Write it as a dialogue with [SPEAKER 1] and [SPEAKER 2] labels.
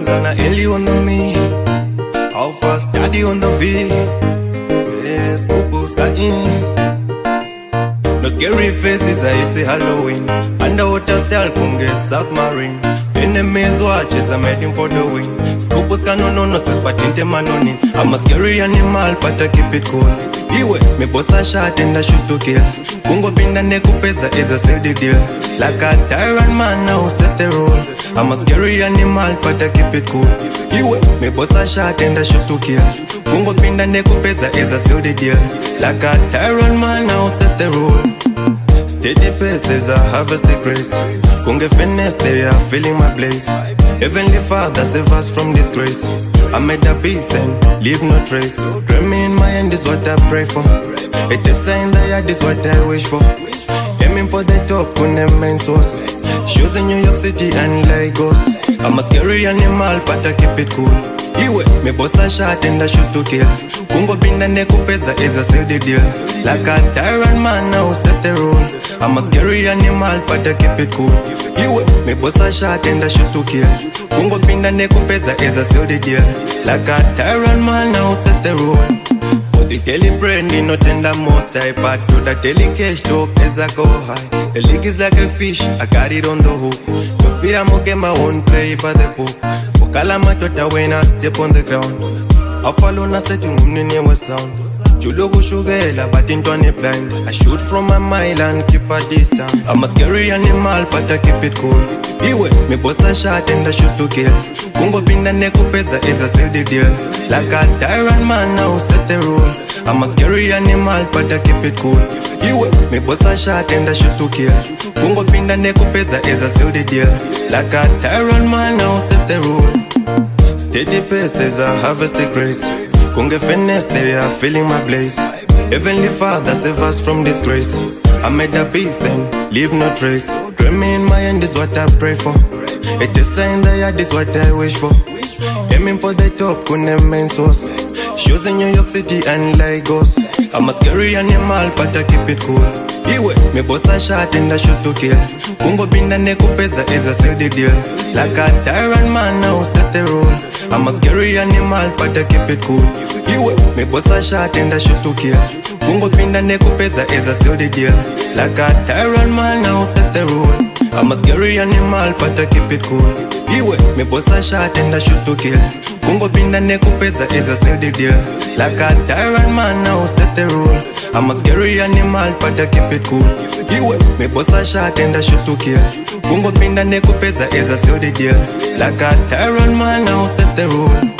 [SPEAKER 1] Zana Ellie on the me. How fast daddy on the V. Yes, Kupus got in. No scary faces, I say Halloween. Underwater style, Punge submarine. Enemies watches, I'm heading for the win. Scopus no says patinte manoni. I'm a scary animal, but I keep it cool. Iwe, me boss a shot and I shoot to kill. Kungo pinda nekupeza is a sell the deal. Like a tyrant man now set the rule. I'm a scary animal, but I keep it cool. Iwe, me boss a shot and I shoot to kill. Kungo pinda nekupeza is a sell the deal. Like a tyrant man now set the rule. Steady pace as I harvest the grace. Kunge finesse, they are feeling my blaze. Heavenly Father, save us from disgrace. I made a peace and leave no trace. Dreaming in my hand is what I pray for. It is in the yard is what I wish for. Aiming for the top, couldn't main source. Shoes in New York City and Lagos. I'm a scary animal, but I keep it cool. Iwe, me boss a shot and I shoot to kill. Kungo pinda nekupeza is a sell the deal. Like a tyrant man now set the rule. I'm a scary animal, but I keep it cool. Iwe, me boss a shot and I shoot to kill. Kungo pinda nekupeza is a sell the deal. Like a tyrant man now set the rule. For the daily brain, no tender most type. But to the daily cash talk as I go high. The league is like a fish, I got it on the hook. No fear I'm okay, my own play by the book. Kala matota when I step on the ground. I follow na set you never sound. Julugu shugela but into a blind. I shoot from a mile and keep a distance. I'm a scary animal but I keep it cool. Iwe, me boss a shot and I shoot to kill. Kungo pinda nekupeza is a sell the deal. Like a tyrant man now set the rule. I'm a scary animal but I keep it cool. Iwe, me boss a shot and I shoot to kill. Kungo pinda nekupeza is a sell the deal. Like a tyrant man now set the rule. Steady pace as I harvest the grace. Kunge finesse, they are feeling my blaze. Heavenly Father, save us from disgrace. I made a peace and leave no trace. Dreaming in my hand is what I pray for. It is in the yard is what I wish for. Aiming for the top, couldn't main source. Shoes in New York City and Lagos. I'm a scary animal, but I keep it cool. Iwe, me boss a shot and I shoot to kill. Kungo pinda nekupeza is a sell the deal. Like a tyrant man now set the rule. I'm a scary animal, but I keep it cool. Iwe, me boss a shot and I shoot to kill. Kungo pinda nekupeza is a sell the deal. Like a tyrant man now set the rule. I'm a scary animal, but I keep it cool. Iwe, me boss a shot and I shoot to kill. Kungo pinda nekupeza is a sell the deal. Like a tyrant man now set the rule. I'm a scary animal, but I keep it cool. Iwe, me boss a shot and I shoot to kill. Kungo pinda nekupeza is a sell the deal. Like a tyrant man now set the rule.